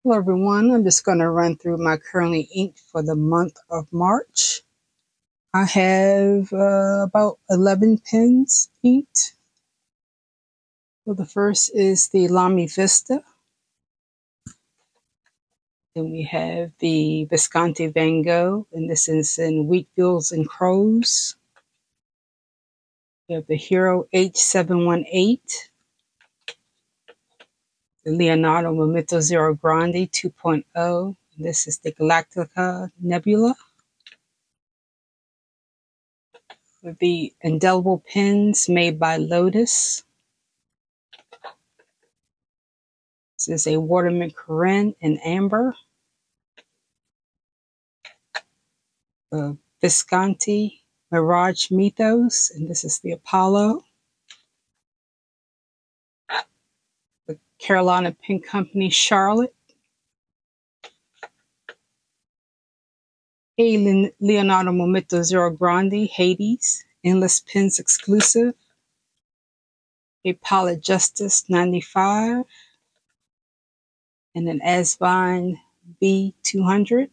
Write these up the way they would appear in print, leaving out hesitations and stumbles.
Hello everyone, I'm just going to run through my currently inked for the month of March. I have about 11 pens inked. So the first is the Lamy Vista. Then we have the Visconti Van Gogh, and this is in Wheatfields and Crows. We have the Hero H718. The Leonardo Momento Grande 2.0. This is the Galattica Nebula. With the Indelible pens made by Lotus. This is a Waterman Carene in amber. Visconti Mirage Mythos, and this is the Apollo. The Carolina Pen Company Charlotte. A Leonardo Momento Grande Hades, Endless Pens exclusive. A Pilot Justus 95. And an Asvine B200.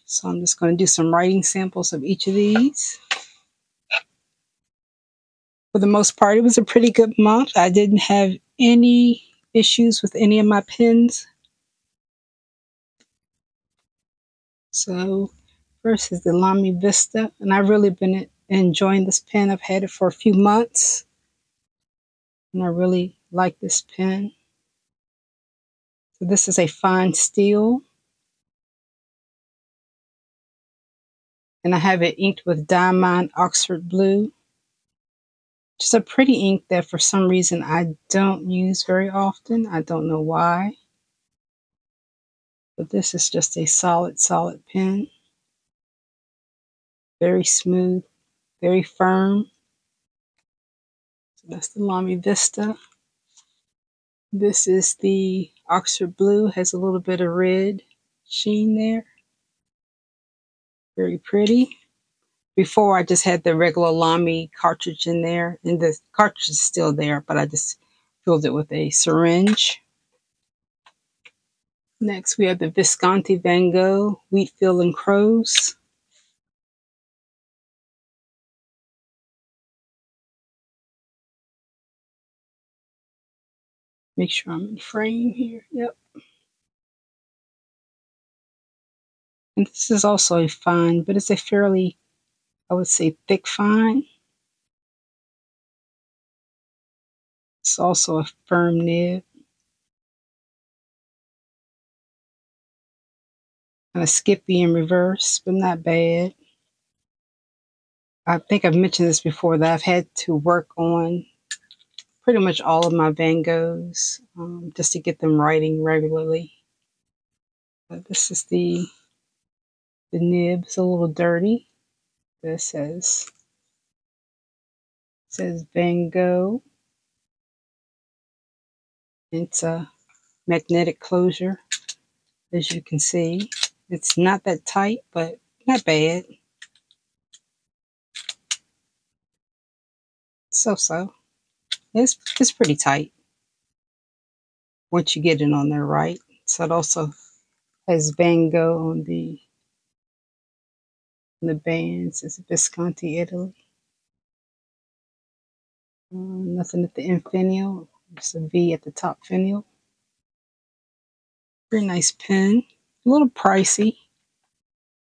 So I'm just going to do some writing samples of each of these. For the most part, it was a pretty good month. I didn't have any issues with any of my pens. So first is the Lamy Vista, and I've really been enjoying this pen. I've had it for a few months, and I really like this pen. So this is a fine steel, and I have it inked with Diamond Oxford Blue. Just a pretty ink that for some reason I don't use very often. I don't know why. But this is just a solid pen. Very smooth, very firm. So that's the Lamy Vista. This is the Oxford Blue, has a little bit of red sheen there. Very pretty. Before I just had the regular Lamy cartridge in there, and the cartridge is still there, but I just filled it with a syringe. Next we have the Visconti Van Gogh, Wheatfields and Crows. Make sure I'm in frame here. Yep. And this is also a fine, but it's a fairly, I would say, thick fine. It's also a firm nib. Kind of skippy in reverse, but not bad. I think I've mentioned this before, that I've had to work on pretty much all of my Van Goghs just to get them writing regularly. But this is the nib. It's a little dirty. This says Van Gogh. It's a magnetic closure, as you can see. It's not that tight, but not bad. So. It's pretty tight once you get it on there right. So it also has Van Gogh on the bands. It's Visconti, Italy. Nothing at the end finial. Just a V at the top finial. Very nice pen. A little pricey,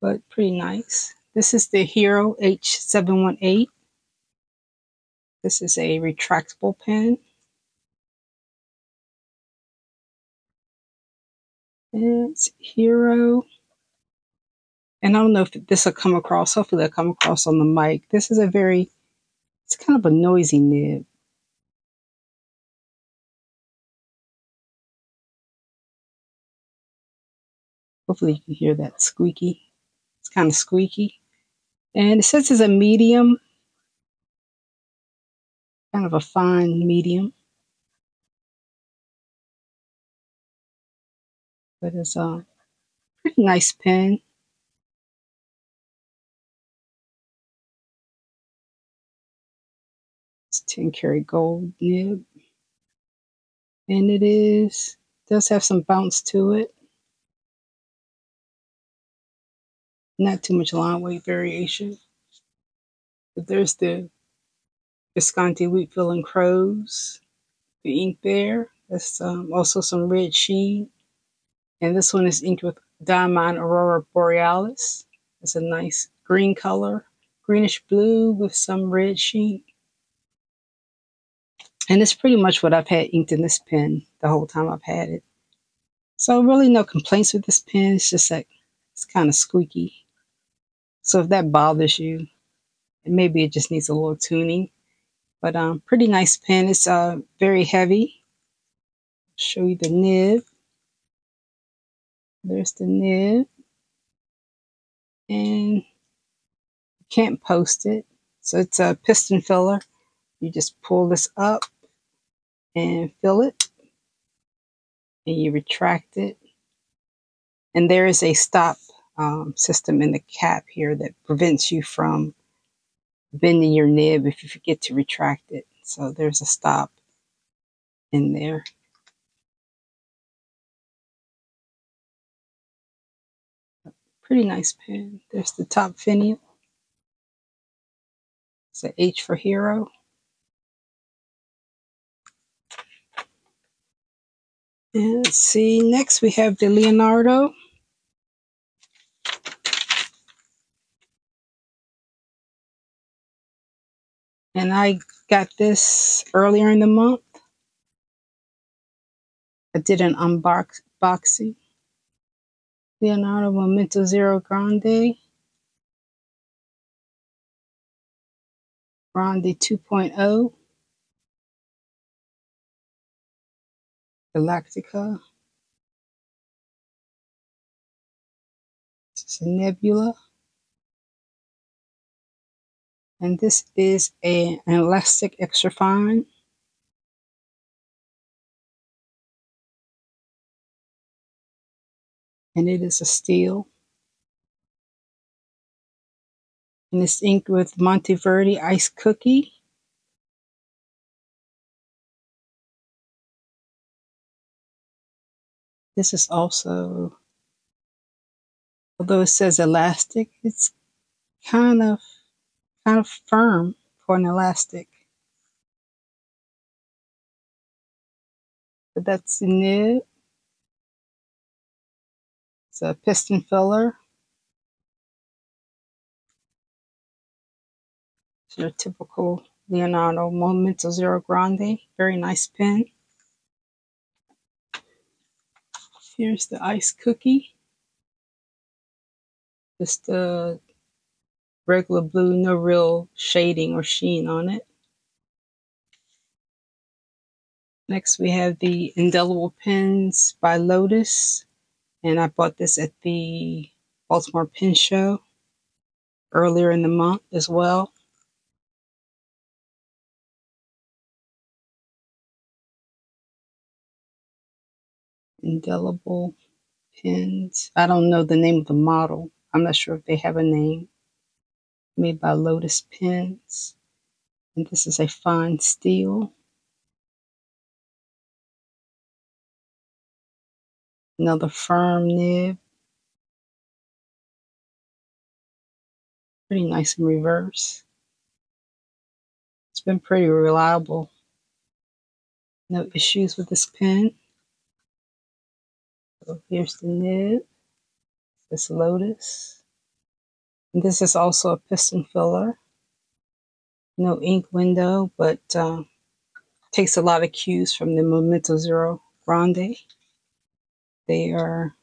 but pretty nice. This is the Hero H718. This is a retractable pen. It's Hero. And I don't know if this will come across. Hopefully it'll come across on the mic. This is it's kind of a noisy nib. Hopefully you can hear that squeaky. It's kind of squeaky. And it says it's a medium. Kind of a fine medium. But it's a pretty nice pen. It's 10 karat gold nib. And it is does have some bounce to it. Not too much line weight variation. But there's the Visconti, Wheatfield, and Crows. The ink there. There's also some red sheen. And this one is inked with Diamond Aurora Borealis. It's a nice green color. Greenish blue with some red sheen. And it's pretty much what I've had inked in this pen the whole time I've had it. So really no complaints with this pen. It's just like it's kind of squeaky. So if that bothers you, maybe it just needs a little tuning. But pretty nice pen. It's very heavy. I'll show you the nib. There's the nib. And you can't post it. So it's a piston filler. You just pull this up and fill it. And you retract it. And there is a stop system in the cap here that prevents you from bending your nib if you forget to retract it. So there's a stop in there. Pretty nice pen. There's the top finial. It's an H for hero. And let's see, next we have the Leonardo. And I got this earlier in the month. I did an unboxing. Leonardo Momento Grande. Grande 2.0. Galattica. This is a Nebula. And this is an elastic extra fine. And it is a steel. And it's inked with Monteverde Ice Cookie. This is also, although it says elastic, it's kind of firm for an elastic. But that's the nib. It's a piston filler. It's your typical Leonardo Momento Grande. Very nice pen. Here's the ice cookie. Just the regular blue, no real shading or sheen on it. Next we have the Indelible pens by Lotus. And I bought this at the Baltimore Pen Show earlier in the month as well. Indelible pens. I don't know the name of the model. I'm not sure if they have a name. Made by Lotus Pens. And this is a fine steel. Another firm nib. Pretty nice in reverse. It's been pretty reliable. No issues with this pen. So here's the nib. This Lotus. And this is also a piston filler. No ink window, but takes a lot of cues from the Momento Grande. They are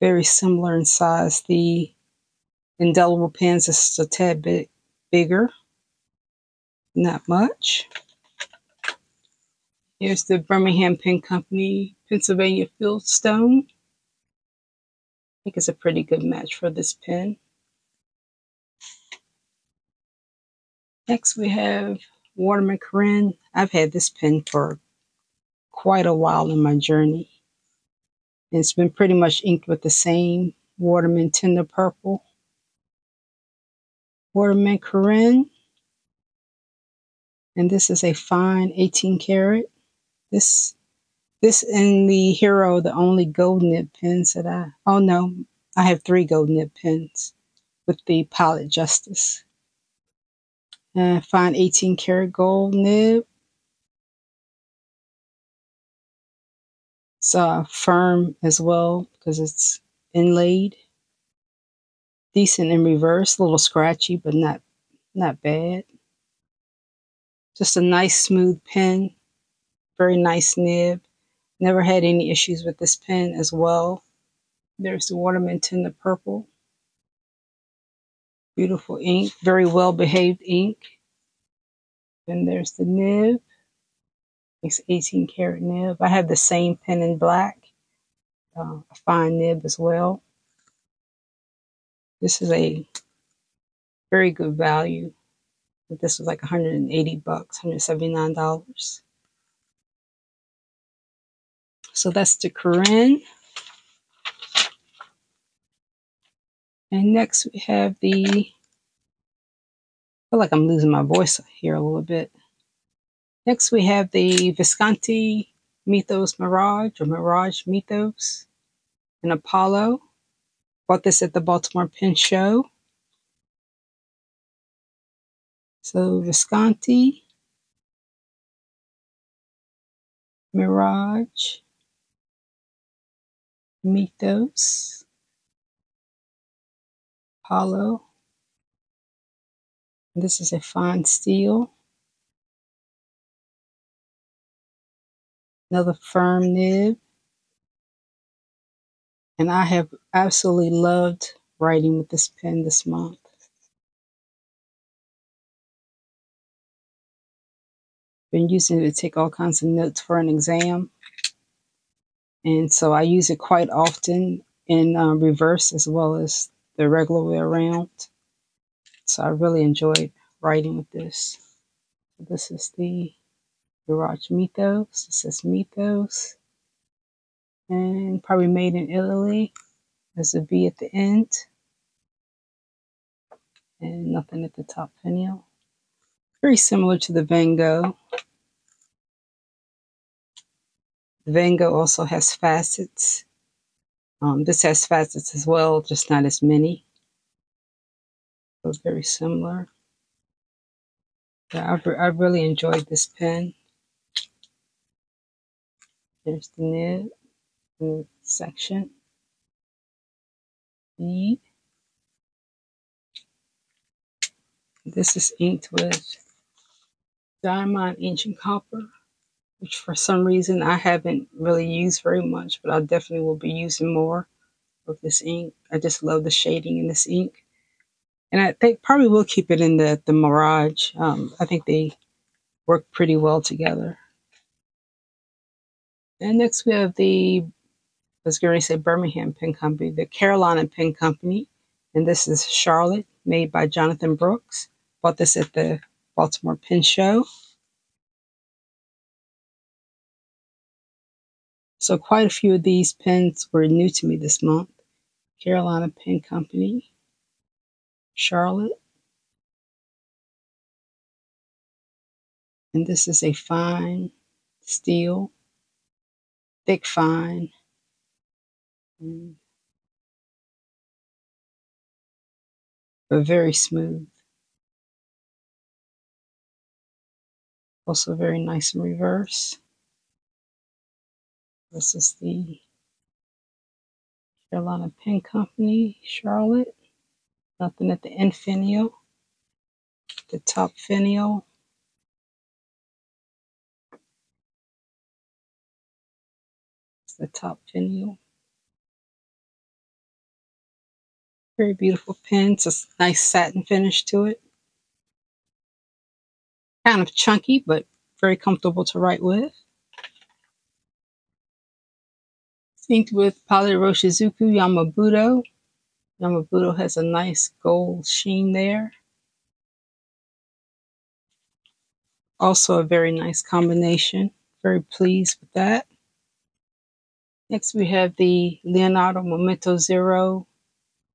very similar in size. The Indelible pens is a tad bit bigger. Not much. Here's the Birmingham Pen Company Pennsylvania Fieldstone. I think it's a pretty good match for this pen. Next we have Waterman Carene. I've had this pen for quite a while in my journey. And it's been pretty much inked with the same Waterman Tender Purple. Waterman Carene. And this is a fine 18 karat. This This in the Hero, the only gold nib pens that oh no, I have 3 gold nib pens with the Pilot Justus. And fine 18 karat gold nib. It's firm as well because it's inlaid. Decent in reverse, a little scratchy, but not bad. Just a nice smooth pen, very nice nib. Never had any issues with this pen as well. There's the Waterman in the purple. Beautiful ink, very well behaved ink. Then there's the nib. It's 18 karat nib. I have the same pen in black, a fine nib as well. This is a very good value. This was like $180, $179. So that's the Carene. And next we have the, I feel like I'm losing my voice here a little bit. Next we have the Visconti Mythos Mirage, or Mirage Mythos, and Apollo. Bought this at the Baltimore Pen Show. So Visconti, Mirage, Mythos, Apollo. This is a fine steel. Another firm nib. And I have absolutely loved writing with this pen this month. Been using it to take all kinds of notes for an exam. And so I use it quite often in reverse as well as the regular way around. So I really enjoyed writing with this. This is the Mirage Mythos. This is Mythos. And probably made in Italy. There's a V at the end. And nothing at the top finial. Very similar to the Van Gogh. The Van Gogh also has facets. This has facets as well, just not as many. So very similar. Yeah, I really enjoyed this pen. There's the nib, the section. E. This is inked with Diamond Ancient Copper, which for some reason I haven't really used very much, but I definitely will be using more of this ink. I just love the shading in this ink. And I think probably will keep it in the Mirage. I think they work pretty well together. And next we have the, I was going to say Birmingham Pen Company, the Carolina Pen Company. And this is Charlotte, made by Jonathan Brooks. Bought this at the Baltimore Pen Show. So quite a few of these pens were new to me this month. Carolina Pen Company, Charlotte. And this is a fine steel, thick fine. But very smooth. Also very nice in reverse. This is the Carolina Pen Company, Charlotte. Nothing at the end finial. The top finial. It's the top finial. Very beautiful pen. It's a nice satin finish to it. Kind of chunky, but very comfortable to write with. It's inked with Poly Roshizuku Yamabudo. Yamabudo has a nice gold sheen there. Also a very nice combination. Very pleased with that. Next we have the Leonardo Momento Zero.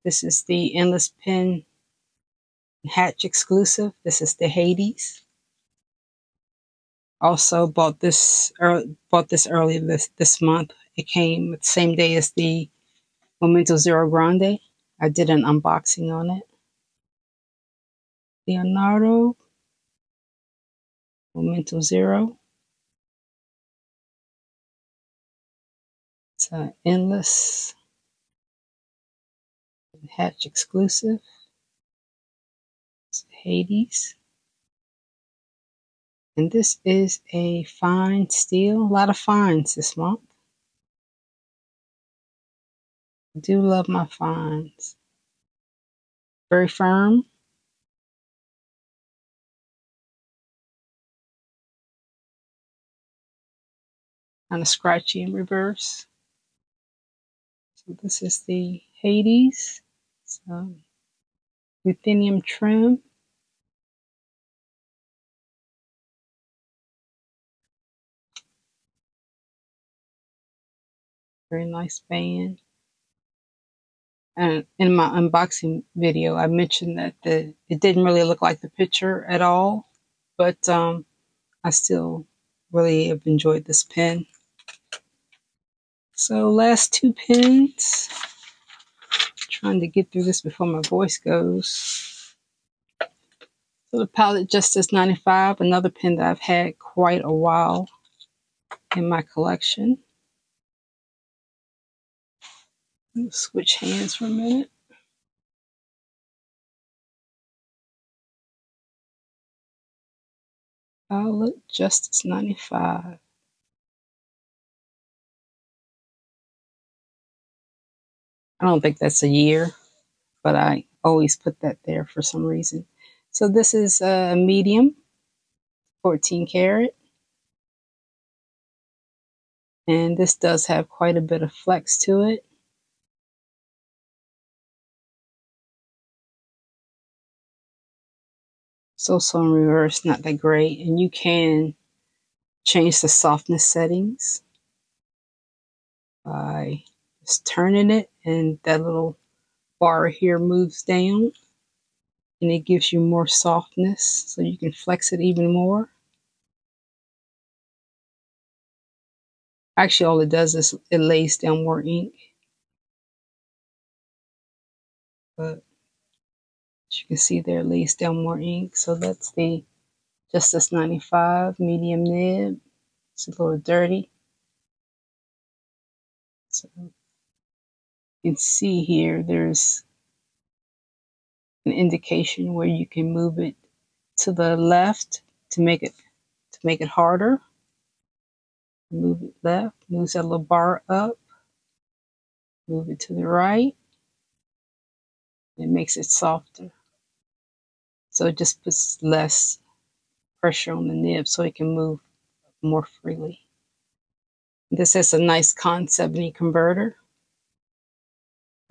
This is the Endless Pen Hatch exclusive. This is the Hades. Also bought this early this month. It came the same day as the Momento Zero Grande. I did an unboxing on it. Leonardo Momento Zero. It's an endless hatch exclusive. It's Hades. And this is a fine steel. A lot of fines this month. I do love my fines. Very firm. Kind of scratchy in reverse. So this is the Hades. So ruthenium trim. Very nice band. And in my unboxing video, I mentioned that it didn't really look like the picture at all, but I still really have enjoyed this pen. So last two pens. Trying to get through this before my voice goes. So the palette Justus 95, another pen that I've had quite a while in my collection. Let's switch hands for a minute. Palette Justus 95. I don't think that's a year, but I always put that there for some reason. So this is a medium, 14 karat. And this does have quite a bit of flex to it. So in reverse, not that great. And you can change the softness settings by just turning it, and that little bar here moves down and it gives you more softness, so you can flex it even more. Actually, all it does is it lays down more ink. But as you can see there, it lays down more ink. So that's the Justus 95 medium nib. It's a little dirty. So you can see here, there's an indication where you can move it to the left to make it harder. Move it left, moves that little bar up, move it to the right. It makes it softer. So it just puts less pressure on the nib so it can move more freely. This is a nice Con 70 converter.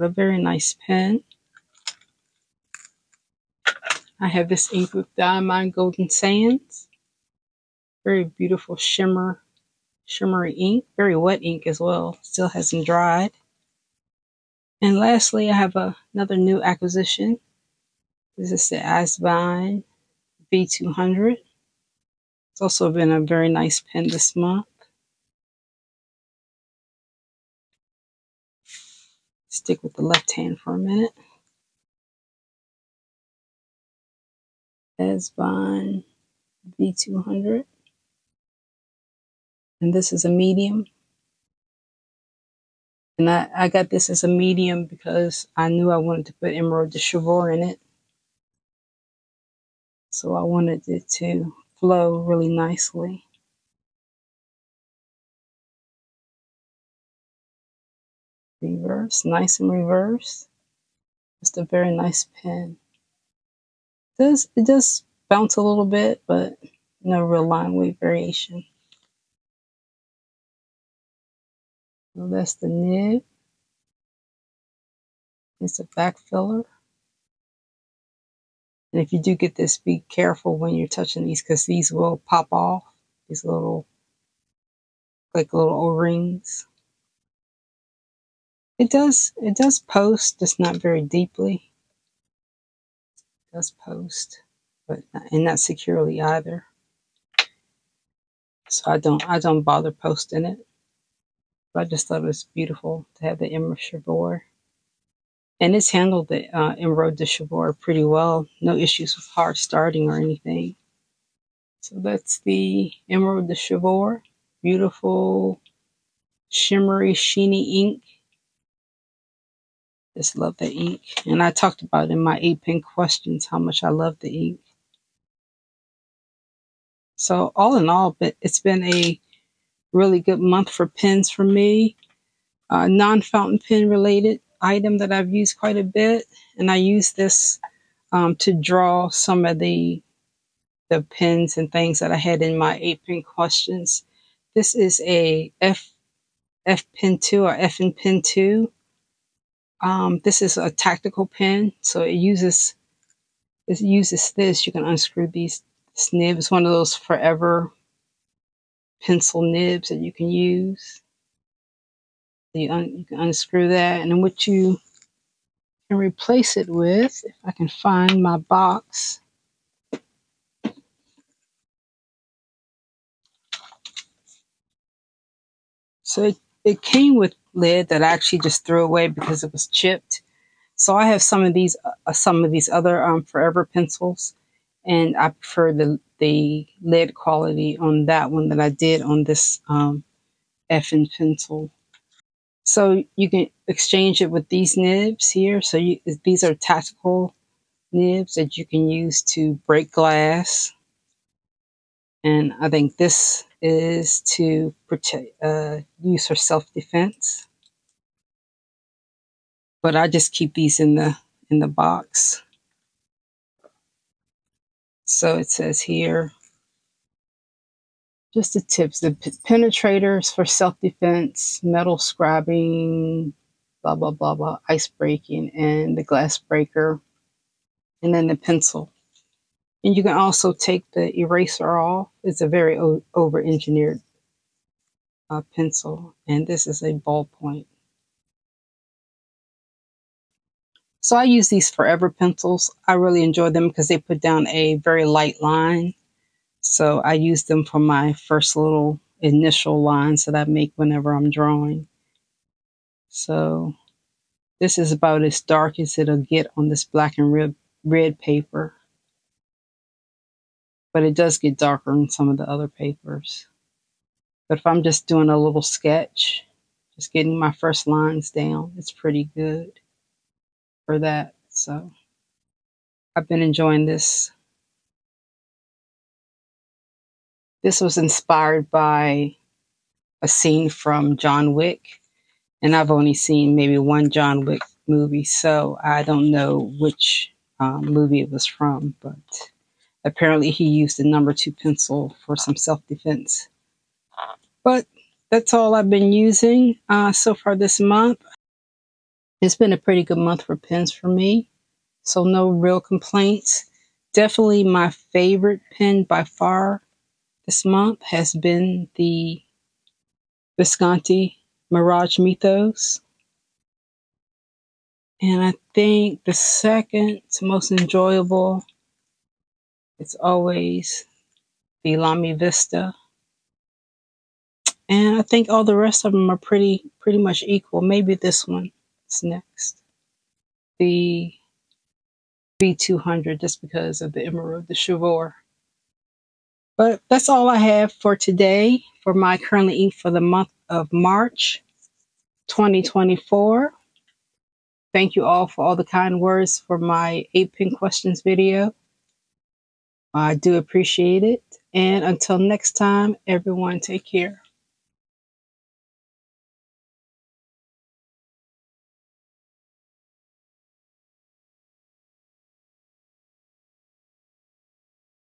A very nice pen. I have this ink with Diamond Golden Sands. Very beautiful shimmery ink. Very wet ink as well. Still hasn't dried. And lastly, I have another new acquisition. This is the Asvine V200. It's also been a very nice pen this month. Stick with the left hand for a minute. Asvine V200. And this is a medium. And I got this as a medium because I knew I wanted to put Emerald de Chauvour in it. So I wanted it to flow really nicely. Reverse, nice and reverse. Just a very nice pen. It does bounce a little bit, but no real line weight variation. So that's the nib. It's a back filler. And if you do get this, be careful when you're touching these, because these will pop off. These little, like little O-rings. It does post, just not very deeply. It does post, but not securely either. So I don't bother posting it. But I just thought it was beautiful to have the Emerald Chevrolet. And it's handled the Emerald de Chevrolet pretty well. No issues with hard starting or anything. So that's the Emerald de Chevrolet. Beautiful, shimmery, sheeny ink. Just love the ink. And I talked about in my 8-pen questions how much I love the ink. So all in all, it's been a really good month for pens for me. Non-fountain pen related item that I've used quite a bit. And I use this to draw some of the pens and things that I had in my 8-pen questions. This is a F Pen 2 or FN Pen 2. This is a tactical pen, so it uses this. You can unscrew this nib. It's one of those forever pencil nibs that you can use. You can unscrew that, and then what you can replace it with, if I can find my box. So it came with lid that I actually just threw away because it was chipped. So I have some of these other forever pencils, and I prefer the lid quality on that one that I did on this FN pencil. So you can exchange it with these nibs here. So these are tactical nibs that you can use to break glass. And I think this is to use for self-defense. But I just keep these in the box. So it says here, just the tips, the penetrators for self-defense, metal scribing, blah, blah, blah, blah, ice breaking, and the glass breaker, and then the pencil. And you can also take the eraser off. It's a very over-engineered pencil, and this is a ballpoint. So I use these forever pencils. I really enjoy them because they put down a very light line. So I use them for my first little initial lines that I make whenever I'm drawing. So this is about as dark as it'll get on this black and red paper. But it does get darker on some of the other papers. But if I'm just doing a little sketch, just getting my first lines down, it's pretty good for that. So I've been enjoying this. This was inspired by a scene from John Wick, and I've only seen maybe one John Wick movie, so I don't know which movie it was from, but apparently he used the number 2 pencil for some self-defense. But that's all I've been using so far this month. It's been a pretty good month for pens for me, so no real complaints. Definitely my favorite pen by far this month has been the Visconti Mirage Mythos. And I think the second most enjoyable, it's always the Lamy Vista. And I think all the rest of them are pretty much equal. Maybe this one is next. The V200, just because of the Emerald de Chevrolet. But that's all I have for today for my currently ink for the month of March 2024. Thank you all for all the kind words for my 8-pen questions video. I do appreciate it. And until next time, everyone, take care.